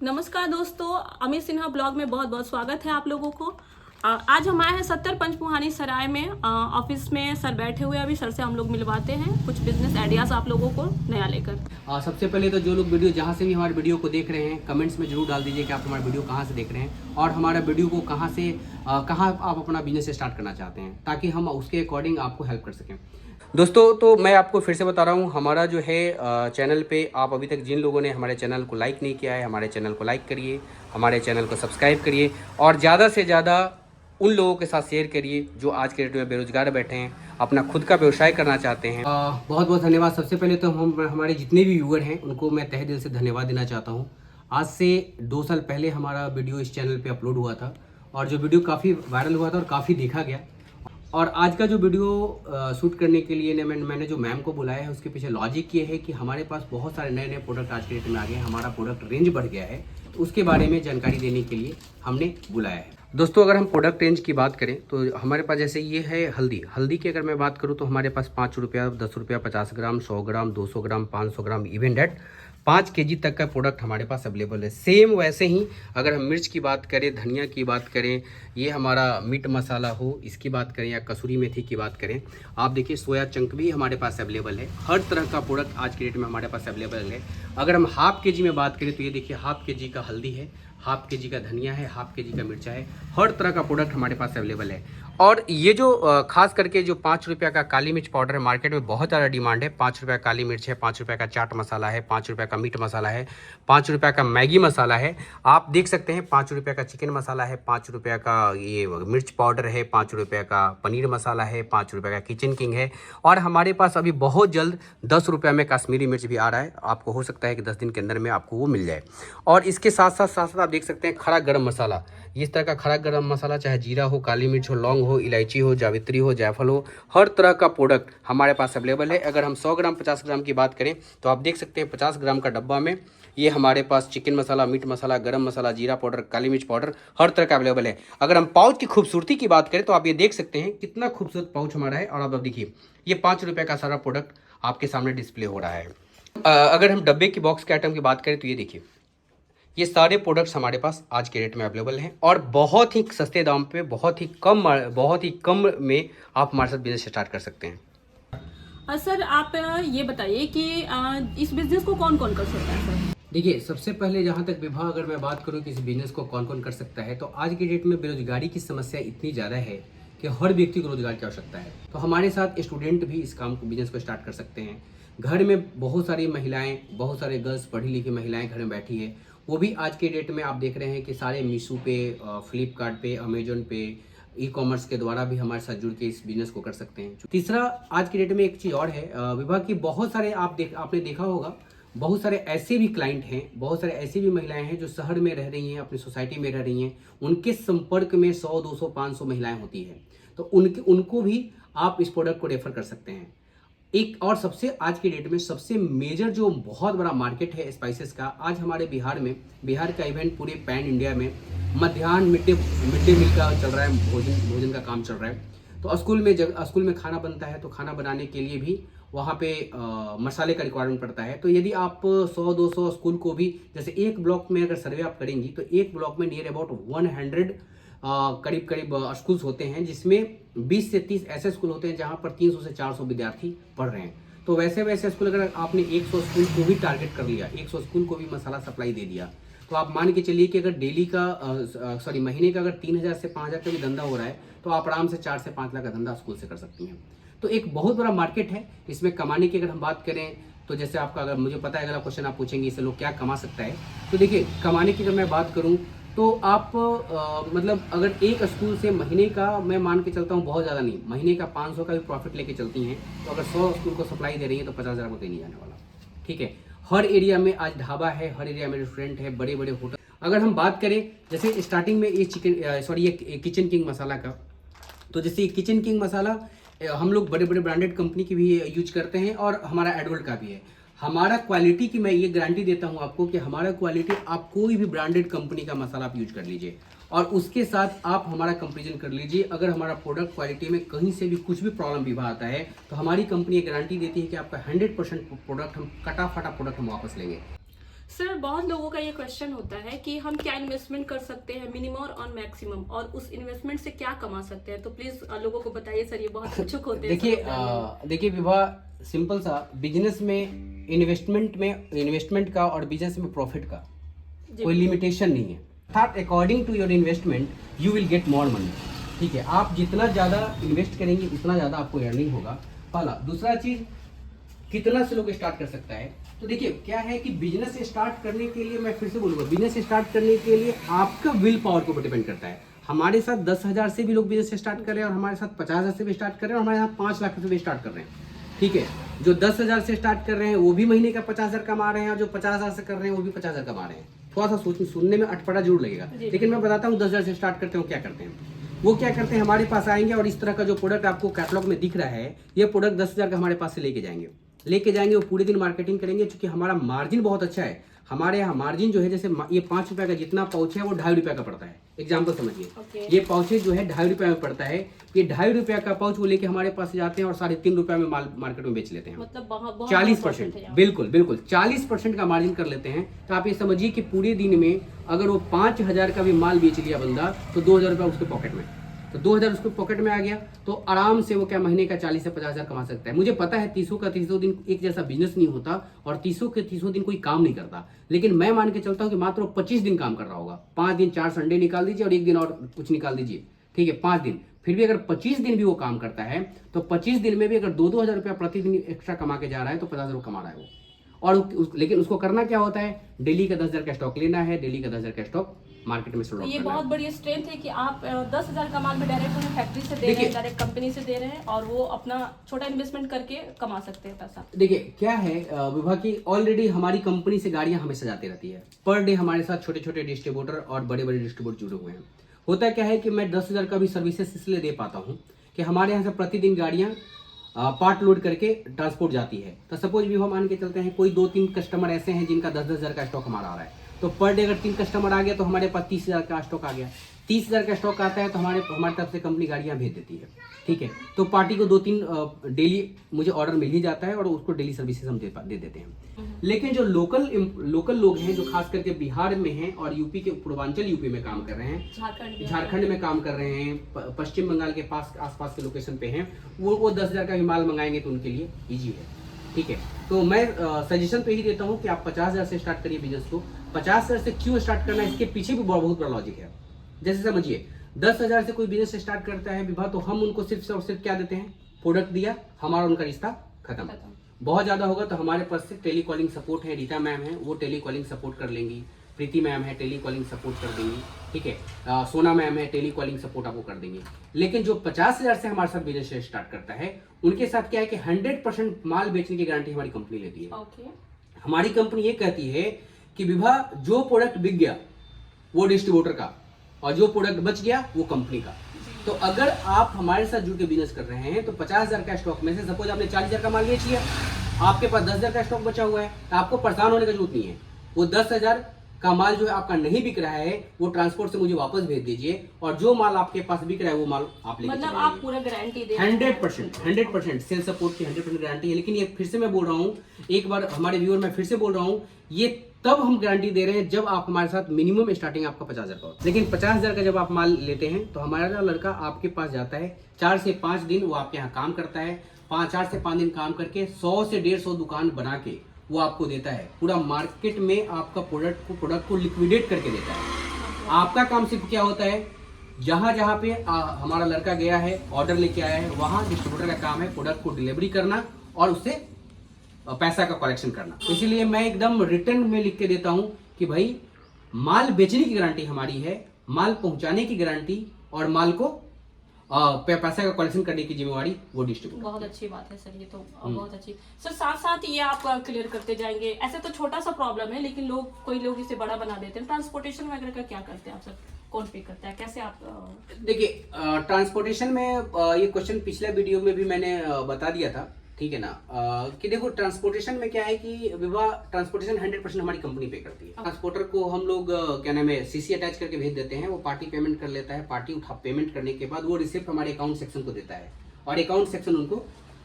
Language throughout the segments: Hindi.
नमस्कार दोस्तों, अमित सिन्हा ब्लॉग में बहुत बहुत स्वागत है आप लोगों को। आज हम आए हैं 70 पंचमुहानी सराय में। ऑफिस में सर बैठे हुए, अभी सर से हम लोग मिलवाते हैं कुछ बिजनेस आइडियाज आप लोगों को नया लेकर। सबसे पहले तो जो लोग वीडियो जहाँ से भी हमारे वीडियो को देख रहे हैं, कमेंट्स में जरूर डाल दीजिए कि आप हमारे वीडियो कहाँ से देख रहे हैं और हमारा वीडियो को कहाँ आप अपना बिजनेस स्टार्ट करना चाहते हैं, ताकि हम उसके अकॉर्डिंग आपको हेल्प कर सकें। दोस्तों, तो मैं आपको फिर से बता रहा हूँ, हमारा जो है चैनल पे आप अभी तक जिन लोगों ने हमारे चैनल को लाइक नहीं किया है, हमारे चैनल को लाइक करिए, हमारे चैनल को सब्सक्राइब करिए और ज़्यादा से ज़्यादा उन लोगों के साथ शेयर करिए जो आज के डेट में बेरोजगार बैठे हैं, अपना खुद का व्यवसाय करना चाहते हैं। बहुत बहुत धन्यवाद। सबसे पहले तो हमारे जितने भी व्यूअर हैं उनको मैं तहे दिल से धन्यवाद देना चाहता हूँ। आज से 2 साल पहले हमारा वीडियो इस चैनल पे अपलोड हुआ था और जो वीडियो काफ़ी वायरल हुआ था और काफ़ी देखा गया। और आज का जो वीडियो शूट करने के लिए मैंने जो मैम को बुलाया है, उसके पीछे लॉजिक ये है कि हमारे पास बहुत सारे नए नए प्रोडक्ट आज के डेट में आ गए हैं, हमारा प्रोडक्ट रेंज बढ़ गया है, तो उसके बारे में जानकारी देने के लिए हमने बुलाया है। दोस्तों, अगर हम प्रोडक्ट रेंज की बात करें तो हमारे पास जैसे ये है हल्दी की अगर मैं बात करूँ तो हमारे पास 5 रुपया, 10 रुपया, 50 ग्राम, 100 ग्राम, 200 ग्राम, 500 ग्राम, इवन डेट 5 केजी तक का प्रोडक्ट हमारे पास अवेलेबल है। सेम वैसे ही अगर हम मिर्च की बात करें, धनिया की बात करें, ये हमारा मीट मसाला हो इसकी बात करें या कसूरी मेथी की बात करें, आप देखिए सोया चंक भी हमारे पास अवेलेबल है। हर तरह का प्रोडक्ट आज के डेट में हमारे पास अवेलेबल है। अगर हम हाफ के जी में बात करें तो ये देखिए हाफ के जी का हल्दी है, हाफ के जी का धनिया है, हाफ के जी का मिर्चा है। हर तरह का प्रोडक्ट हमारे पास अवेलेबल है। और ये जो खास करके जो 5 रुपये का काली मिर्च पाउडर है, मार्केट में बहुत ज़्यादा डिमांड है। 5 रुपये का काली मिर्च है, 5 रुपये का चाट मसाला है, 5 रुपये का मीट मसाला है, 5 रुपये का मैगी मसाला है। आप देख सकते हैं 5 रुपये का चिकन मसाला है, 5 रुपये का ये मिर्च पाउडर है, 5 रुपये का पनीर मसाला है, 5 रुपये का किचन किंग है। और हमारे पास अभी बहुत जल्द 10 रुपये में कश्मीरी मिर्च भी आ रहा है। आपको हो सकता है कि 10 दिन के अंदर में आपको वो मिल जाए। और इसके साथ साथ आप देख सकते हैं खड़ा गरम मसाला, इस तरह का खड़ा गरम मसाला, चाहे जीरा हो, काली मिर्च हो, लौंग हो, इलायची हो, जावित्री हो, जायफल हो, हर तरह का प्रोडक्ट हमारे पास अवेलेबल है। अगर हम 100 ग्राम 50 ग्राम की बात करें तो आप देख सकते हैं 50 ग्राम का डब्बा में ये हमारे पास चिकन मसाला, मीट मसाला, गरम मसाला, जीरा पाउडर, काली मिर्च पाउडर हर तरह का अवेलेबल है। अगर हम पाउच की खूबसूरती की बात करें तो आप ये देख सकते हैं कितना खूबसूरत पाउच हमारा है। और आप देखिए ये 5 रुपये का सारा प्रोडक्ट आपके सामने डिस्प्ले हो रहा है। अगर हम डब्बे की बॉक्स के आइटम की बात करें तो ये देखिए ये सारे प्रोडक्ट्स हमारे पास आज के रेट में अवेलेबल हैं और बहुत ही सस्ते दाम पे, बहुत ही कम में आप हमारे साथ बिजनेस स्टार्ट कर सकते हैं। सर आप ये बताइए कि इस बिजनेस को कौन कौन कर सकता है सर? देखिए, सबसे पहले जहाँ तक विभाग अगर मैं बात करूँ कि इस बिजनेस को कौन कौन कर सकता है, तो आज की डेट में बेरोजगारी की समस्या इतनी ज़्यादा है कि हर व्यक्ति को रोजगार की आवश्यकता है। तो हमारे साथ स्टूडेंट भी इस काम को, बिजनेस को स्टार्ट कर सकते हैं। घर में बहुत सारी महिलाएं, बहुत सारे गर्ल्स, पढ़ी लिखी महिलाएं घर में बैठी है, वो भी आज के डेट में आप देख रहे हैं कि सारे मीशो पे, फ्लिपकार्ट पे, अमेजोन पे, ई कॉमर्स के द्वारा भी हमारे साथ जुड़ के इस बिजनेस को कर सकते हैं। तीसरा, आज की डेट में एक चीज़ और है, विभाग की बहुत सारे आपने देखा होगा, बहुत सारे ऐसे भी क्लाइंट हैं, बहुत सारे ऐसी भी महिलाएं हैं जो शहर में रह रही हैं, अपनी सोसाइटी में रह रही हैं, उनके संपर्क में 100, 200, 500 महिलाएं होती हैं, तो उनको भी आप इस प्रोडक्ट को रेफर कर सकते हैं। एक और सबसे आज की डेट में सबसे मेजर जो बहुत बड़ा मार्केट है स्पाइसेस का, आज हमारे बिहार का इवेंट पूरे पैन इंडिया में मध्याह्न मिड डे मील का चल रहा है, भोजन का काम चल रहा है। तो स्कूल में खाना बनता है, तो खाना बनाने के लिए भी वहाँ पे मसाले का रिक्वायरमेंट पड़ता है। तो यदि आप 100-200 स्कूल को भी, जैसे एक ब्लॉक में अगर सर्वे आप करेंगी तो एक ब्लॉक में नियर अबाउट 100 करीब स्कूल्स होते हैं, जिसमें 20 से 30 ऐसे स्कूल होते हैं जहां पर 300 से 400 विद्यार्थी पढ़ रहे हैं। तो वैसे स्कूल अगर आपने 100 स्कूल को भी टारगेट कर लिया, 100 स्कूल को भी मसाला सप्लाई दे दिया, तो आप मान के चलिए कि अगर महीने का अगर 3000 से 5000 का भी धंधा हो रहा है, तो आप आराम से 4 से 5 लाख का धंधा स्कूल से कर सकती हैं। तो एक बहुत बड़ा मार्केट है। इसमें कमाने की अगर हम बात करें तो जैसे आपका, अगर मुझे पता है अगर आप क्वेश्चन आप पूछेंगे इससे लोग क्या कमा सकता है, तो देखिए कमाने की अगर मैं बात करूं तो आप मतलब अगर एक स्कूल से महीने का, मैं मान के चलता हूँ बहुत ज़्यादा नहीं, महीने का 500 का भी प्रॉफिट लेके चलती हैं, तो अगर 100 स्कूल को सप्लाई दे रही है तो 50,000 को नहीं जाने वाला। ठीक है, हर एरिया में आज ढाबा है, हर एरिया में रेस्टोरेंट है, बड़े बड़े होटल। अगर हम बात करें जैसे स्टार्टिंग में ये किचन किंग मसाला का, तो जैसे किचन किंग मसाला हम लोग बड़े बड़े ब्रांडेड कंपनी की भी यूज करते हैं और हमारा एडवल्ट का भी है। हमारा क्वालिटी की मैं ये गारंटी देता हूं आपको कि हमारा क्वालिटी, आप कोई भी ब्रांडेड कंपनी का मसाला आप यूज कर लीजिए और उसके साथ आप हमारा कंपेरिजन कर लीजिए। अगर हमारा प्रोडक्ट क्वालिटी में कहीं से भी कुछ भी प्रॉब्लम भी आता है तो हमारी कंपनी ये गारंटी देती है कि आपका 100% प्रोडक्ट, हम कटा फटा प्रोडक्ट हम वापस लेंगे। सर बहुत लोगों का ये क्वेश्चन होता है कि हम क्या इन्वेस्टमेंट कर सकते हैं मिनिमम और मैक्सिमम, और उस इन्वेस्टमेंट से क्या कमा सकते हैं, तो प्लीज लोगों को बताइए सर, ये बहुत इच्छुक होते हैं। देखिए विवाह, सिंपल सा बिजनेस में इन्वेस्टमेंट का और बिजनेस में प्रॉफिट का कोई लिमिटेशन नहीं है। अर्थात according to your investment you will get more money. ठीक है, आप जितना ज़्यादा इन्वेस्ट करेंगे उतना ज़्यादा आपको अर्निंग होगा। पहला। दूसरा चीज़, कितना से लोग स्टार्ट कर सकता है। तो देखिए क्या है कि बिजनेस स्टार्ट करने के लिए, मैं फिर से बोलूँगा, बिजनेस स्टार्ट करने के लिए आपका विल पावर को डिपेंड करता है। हमारे साथ 10,000 से भी लोग बिजनेस स्टार्ट कर रहे हैं, और हमारे साथ 50,000 से भी स्टार्ट कर रहे हैं, और हमारे यहाँ 5 लाख से भी स्टार्ट कर रहे हैं। ठीक है, जो 10,000 से स्टार्ट कर रहे हैं वो भी महीने का 50,000 कमा रहे हैं, और जो 50,000 से कर रहे हैं वो भी 50,000 कमा रहे हैं। थोड़ा सा सुनने में अटपटा जरूर लगेगा, लेकिन मैं बताता हूँ 10,000 से स्टार्ट करते हो क्या करते हैं। वो क्या करते हैं, हमारे पास आएंगे और इस तरह का जो प्रोडक्ट आपको कैटलॉग में दिख रहा है, ये प्रोडक्ट 10,000 का हमारे पास से लेके जाएंगे। वो पूरे दिन मार्केटिंग करेंगे, क्योंकि हमारा मार्जिन बहुत अच्छा है। हमारे यहाँ मार्जिन जो है, जैसे ये 5 रुपये का जितना पाउच है वो 2.5 रुपये का पड़ता है। एग्जाम्पल समझिए, ये पाउचेज जो है 2.5 रुपये में पड़ता है। ये 2.5 रुपये का पाउच वो लेके हमारे पास जाते हैं और 3.5 रुपये में माल मार्केट में बेच लेते हैं। मतलब 40%, बिल्कुल 40% का मार्जिन कर लेते हैं। तो आप ये समझिए कि पूरे दिन में अगर वो 5,000 का भी माल बेच लिया बंदा, तो 2,000 रुपये उसके पॉकेट में, तो 2,000 उसके पॉकेट में आ गया। तो आराम से वो क्या महीने का 40 से 50,000 कमा सकता है। मुझे पता है 30 का 30 दिन एक जैसा बिजनेस नहीं होता, और 30 के 30 दिन कोई काम नहीं करता, लेकिन मैं मान के चलता हूँ कि मात्र 25 दिन काम कर रहा होगा। 5 दिन 4 संडे निकाल दीजिए और 1 दिन और कुछ निकाल दीजिए। ठीक है, 5 दिन। फिर भी अगर 25 दिन भी वो काम करता है, तो 25 दिन में भी अगर 2-2 हज़ार रुपया प्रतिदिन एक्स्ट्रा कमा के जा रहा है, तो 50,000 कमा रहा है वो। और लेकिन उसको करना क्या होता है, डेली का 10,000 का स्टॉक लेना है, डेली का 10,000 का स्टॉक मार्केट में तो ये बहुत बड़ी स्ट्रेंथ है कि आप 10,000 का माल में डायरेक्ट उन्हें फैक्ट्री से दे रहे हैं, डायरेक्ट कंपनी से दे रहे हैं, और वो अपना छोटा इन्वेस्टमेंट करके कमा सकते हैं पैसा। देखिए क्या है विभा की, ऑलरेडी हमारी कंपनी से गाड़ियां हमेशा जाती रहती है। पर डे हमारे साथ छोटे छोटे डिस्ट्रीब्यूटर और बड़े बड़े डिस्ट्रीब्यूटर जुड़े हुए हैं। होता क्या है कि मैं 10,000 का भी सर्विसेज इसलिए दे पाता हूँ कि हमारे यहाँ से प्रतिदिन गाड़ियाँ पार्ट लोड करके ट्रांसपोर्ट जाती है। तो सपोज भी हम मान के चलते हैं, कोई 2-3 कस्टमर ऐसे हैं जिनका 10,000 का स्टॉक हमारा आ रहा है, तो पर डे अगर 3 कस्टमर आ गया तो हमारे पास 30,000 का स्टॉक आ गया। 30,000 का स्टॉक आता है तो हमारे तरफ से कंपनी गाड़ियाँ भेज देती है। ठीक है, तो पार्टी को 2-3 डेली मुझे ऑर्डर मिल ही जाता है, और उसको डेली सर्विसेज हम दे देते हैं। लेकिन जो लोकल लोग हैं, जो खास करके बिहार में हैं और यूपी के पूर्वांचल यूपी में काम कर रहे हैं, झारखंड में काम कर रहे हैं, पश्चिम बंगाल के आसपास के लोकेशन पे हैं, वो 10,000 का भी माल मंगाएंगे तो उनके लिए ईजी है। ठीक है, तो मैं सजेशन तो यही देता हूँ कि आप 50,000 से स्टार्ट करिए बिजनेस को। 50,000 से क्यों स्टार्ट करना है, इसके पीछे भी बहुत बड़ा लॉजिक है। जैसे समझिए 10,000 से कोई बिजनेस स्टार्ट करता है विभा, तो हम उनको सिर्फ और सिर्फ क्या देते हैं, प्रोडक्ट दिया, हमारा उनका रिश्ता खत्म। बहुत ज्यादा होगा तो हमारे पास से टेली कॉलिंग सपोर्ट है, रीता मैम है, वो टेली कॉलिंग सपोर्ट कर लेंगी, प्रीति मैम है, टेली कॉलिंग सपोर्ट कर देंगी। ठीक है, सोना मैम है, टेली कॉलिंग सपोर्ट आपको कर देंगे। लेकिन जो 50,000 से हमारे साथ बिजनेस स्टार्ट करता है, उनके साथ क्या है कि 100% माल बेचने की गारंटी हमारी कंपनी लेती है। हमारी कंपनी ये कहती है कि विभा, जो प्रोडक्ट बिक गया वो डिस्ट्रीब्यूटर का, और जो प्रोडक्ट बच गया वो कंपनी का। तो अगर आप हमारे साथ जुड़ के बिजनेस कर रहे हैं, तो 50,000 का स्टॉक में से सपोज आपने 40,000 का माल बेच लिया, आपके पास 10,000 का स्टॉक बचा हुआ है, तो आपको परेशान होने की जरूरत नहीं है। वो 10,000 का माल जो है आपका नहीं बिक रहा है, वो ट्रांसपोर्ट से मुझे वापस भेज दीजिए, और जो माल आपके पास बिक रहा है वो माल आप लेके मतलब आप पूरा गारंटी दे रहे हैं। 100% सेल सपोर्ट की 100% गारंटी है। लेकिन ये फिर से मैं बोल रहा हूँ, एक बार हमारे व्यूअर में फिर से बोल रहा हूँ, ये तब हम गारंटी दे रहे हैं जब आप हमारे साथ मिनिमम स्टार्टिंग आपका 50,000 का हो। लेकिन 50,000 का जब आप माल लेते हैं, तो हमारा लड़का आपके पास जाता है, 4 से 5 दिन वो आपके यहाँ काम करता है, 4 से 5 दिन काम करके 100 से 150 दुकान बना के वो आपको देता है। पूरा मार्केट में आपका प्रोडक्ट को लिक्विडेट करके देता है। आपका काम सिर्फ क्या होता है, जहाँ पे हमारा लड़का गया है, ऑर्डर लेके आया है, वहाँ डिस्ट्रीब्यूटर का काम है प्रोडक्ट को डिलीवरी करना और उससे पैसा का कलेक्शन करना। इसीलिए मैं एकदम रिटर्न में लिख के देता हूँ कि भाई, माल बेचने की गारंटी हमारी है, माल पहुंचाने की गारंटी, और माल को पैसा का कलेक्शन करने की जिम्मेवारी वो डिस्ट्रीब्यूटर। बहुत अच्छी बात है सर, ये तो बहुत अच्छी। सर साथ साथ ये आप क्लियर करते जाएंगे, ऐसे तो छोटा सा प्रॉब्लम है, लेकिन कोई लोग इसे बड़ा बना देते हैं। ट्रांसपोर्टेशन वगैरह का क्या करते हैं आप सर, कौन पे करता है, कैसे आप? देखिए ट्रांसपोर्टेशन में ये क्वेश्चन पिछले वीडियो में भी मैंने बता दिया था, ठीक है ना, कि देखो ट्रांसपोर्टेशन में क्या है कि विवाह ट्रांसपोर्टेशन 100% हमारी कंपनी पे करती है। ट्रांसपोर्टर को हम लोग क्या नाम है, सीसी अटैच करके भेज देते हैं, वो पार्टी पेमेंट कर लेता है। पार्टी पेमेंट करने के बाद वो रिसिप्ट हमारे अकाउंट सेक्शन को देता है, और अकाउंट सेक्शन उनको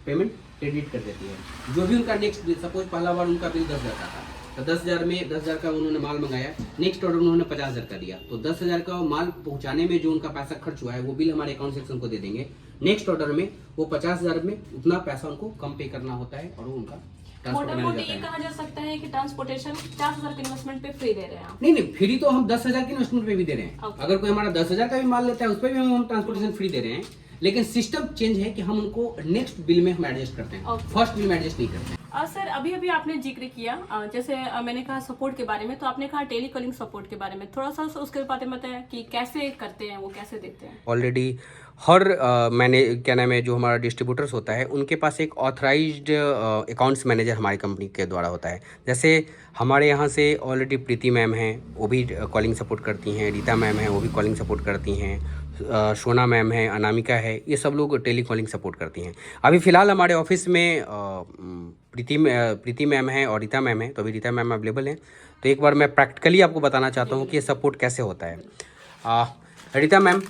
पेमेंट क्रेडिट कर देती है। जो भी उनका नेक्स्ट, सपोज पहला बार उनका बिल 10,000 का था, तो 10,000 में 10,000 का उन्होंने माल मंगाया, नेक्स्ट ऑर्डर उन्होंने 50,000 का दिया, तो 10,000 का माल पहुंचाने में जो उनका पैसा खर्च हुआ है वो बिल हमारे अकाउंट सेक्शन को दे देंगे। नेक्स्ट ऑर्डर में वो 50,000 में उतना पैसा उनको कम पे करना होता है और वो उनका ट्रांसपोर्ट मोटा मैनेज मोटी जाता ये है। कहा जा सकता है कि ट्रांसपोर्टेशन 50,000 के इन्वेस्टमेंट पे फ्री दे रहे हैं आप। नहीं नहीं, फ्री तो हम 10,000 के इन्वेस्टमेंट पे भी दे रहे हैं। Okay. अगर कोई हमारा 10,000 का भी माल लेता है उस पर भी हम ट्रांसपोर्टेशन फ्री दे रहे हैं, लेकिन सिस्टम चेंज है कि हम उनको नेक्स्ट बिल में हम एडजस्ट करते हैं, Okay. फर्स्ट बिल में एडजस्ट नहीं करते हैं। सर अभी आपने जिक्र किया जैसे मैंने कहा सपोर्ट के बारे में, तो आपने कहा टेली कॉलिंग सपोर्ट के बारे में, थोड़ा सा उसके बारे में बताया कि कैसे करते हैं, वो कैसे देते हैं। ऑलरेडी हर मैंने क्या नाम है जो हमारा डिस्ट्रीब्यूटर्स होता है उनके पास एक ऑथराइज्ड अकाउंट्स मैनेजर हमारी कंपनी के द्वारा होता है। जैसे हमारे यहाँ से ऑलरेडी प्रीति मैम हैं, वो भी कॉलिंग सपोर्ट करती हैं, रीता मैम हैं, वो भी कॉलिंग सपोर्ट करती हैं, सोना मैम है, अनामिका है, ये सब लोग टेली कॉलिंग सपोर्ट करती हैं। अभी फ़िलहाल हमारे ऑफिस में प्रीति मैम है और रीता मैम है, तो अभी रीता मैम अवेलेबल हैं। तो एक बार मैं प्रैक्टिकली आपको बताना चाहता हूँ कि ये सपोर्ट कैसे होता है। रीता मैम,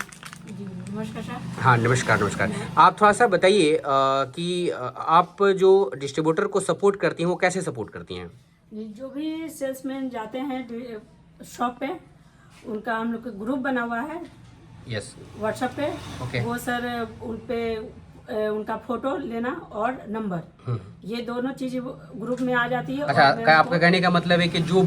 नमस्कार सर। हाँ नमस्कार नमस्कार। आप थोड़ा सा बताइए कि आप जो डिस्ट्रीब्यूटर को सपोर्ट करती हैं वो कैसे सपोर्ट करती हैं? जो भी सेल्समैन जाते हैं शॉप पे, उनका हम लोग का ग्रुप बना हुआ है यस व्हाट्सएप पे। Okay. वो सर उन पे उनका फोटो लेना और नंबर, ये दोनों चीज़ ग्रुप में आ जाती है। अच्छा, और मैं क्या आपका उनको- कहने का मतलब है कि जो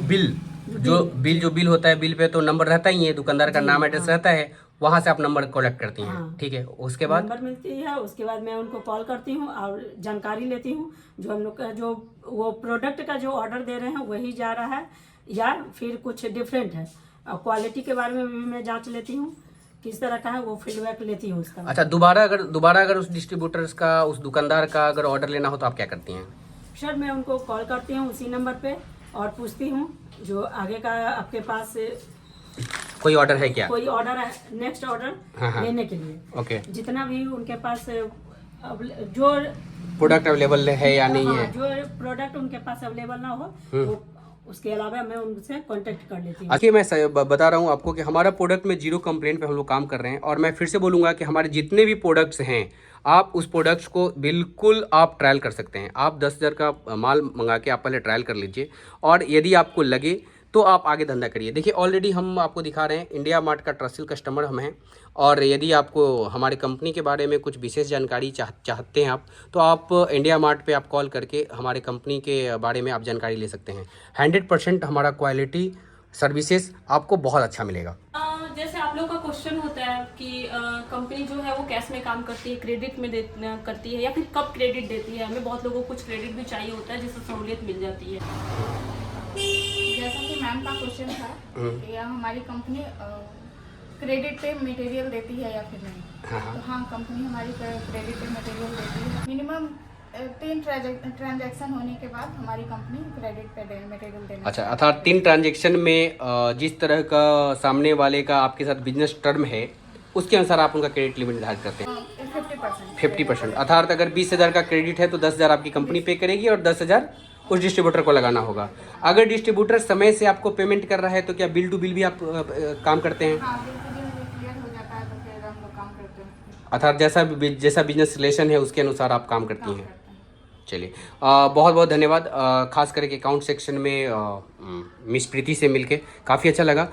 बिल होता है, बिल पे तो नंबर रहता ही है, दुकानदार का नाम एड्रेस रहता है, वहाँ से आप नंबर कलेक्ट करती हैं। हाँ। ठीक है, उसके बाद नंबर मिलती है, उसके बाद मैं उनको कॉल करती हूँ और जानकारी लेती हूँ जो हम लोग का जो वो प्रोडक्ट का जो ऑर्डर दे रहे हैं वही जा रहा है या फिर कुछ डिफरेंट है, और क्वालिटी के बारे में भी मैं जांच लेती हूँ किस तरह का है, वो फीडबैक लेती हूँ उसका। अच्छा, दोबारा अगर उस डिस्ट्रीब्यूटर्स का, उस दुकानदार का अगर ऑर्डर लेना हो तो आप क्या करती हैं? सर मैं उनको कॉल करती हूँ उसी नंबर पे और पूछती हूँ जो आगे का आपके पास कोई ऑर्डर है क्या? कोई ऑर्डर है, नेक्स्ट ऑर्डर हाँ। लेने के लिए ओके, जितना भी उनके पास जो प्रोडक्ट अवेलेबल है या नहीं हाँ, है? जो प्रोडक्ट उनके पास अवेलेबल ना हो वो उसके अलावा मैं उनसे कांटेक्ट कर लेती हूँ। देखिए, मैं बता रहा हूँ आपको कि हमारा प्रोडक्ट में जीरो कंप्लेंट पे हम लोग काम कर रहे हैं, और मैं फिर से बोलूँगा कि हमारे जितने भी प्रोडक्ट्स हैं, आप उस प्रोडक्ट्स को बिल्कुल आप ट्रायल कर सकते हैं। आप 10,000 का माल मंगा के आप पहले ट्रायल कर लीजिए, और यदि आपको लगे तो आप आगे धंधा करिए। देखिए, ऑलरेडी हम आपको दिखा रहे हैं, इंडिया मार्ट का ट्रस्टेड कस्टमर हम हैं, और यदि आपको हमारे कंपनी के बारे में कुछ विशेष जानकारी चाहते हैं आप, तो आप इंडिया मार्ट पे आप कॉल करके हमारे कंपनी के बारे में आप जानकारी ले सकते हैं। 100% हमारा क्वालिटी सर्विसेज आपको बहुत अच्छा मिलेगा। जैसे आप लोग का क्वेश्चन होता है कि कंपनी जो है वो कैश में काम करती है, क्रेडिट में करती है, या फिर कब क्रेडिट देती है। हमें बहुत लोगों को कुछ क्रेडिट भी चाहिए होता है जिससे सहूलियत मिल जाती है। जैसा कि मैम का क्वेश्चन था कि हमारी कंपनी क्रेडिट पे मटेरियल देती है या फिर नहीं, तो हाँ, कंपनी हमारी क्रेडिट पे मटेरियल देती है। मिनिमम 3 ट्रांजैक्शन होने के बाद हमारी कंपनी क्रेडिट पे मटेरियल देना। अच्छा, अर्थात 3 ट्रांजेक्शन में जिस तरह का सामने वाले का आपके साथ बिजनेस टर्म है उसके अनुसार आप उनका क्रेडिट लिमिट निर्धारित करते हैं। 50%। अर्थात अगर 20,000 का क्रेडिट है तो 10,000 आपकी कंपनी पे करेगी और 10,000 उस डिस्ट्रीब्यूटर को लगाना होगा। अगर डिस्ट्रीब्यूटर समय से आपको पेमेंट कर रहा है तो क्या बिल टू बिल भी आप काम करते हैं? हाँ, बिल क्लियर हो जाता है तो फिर हम लोग काम करते हैं। अर्थात जैसा बिजनेस रिलेशन है उसके अनुसार आप काम करती हैं। चलिए, बहुत बहुत धन्यवाद। खास करके अकाउंट सेक्शन में मिस प्रीति से मिलके काफ़ी अच्छा लगा।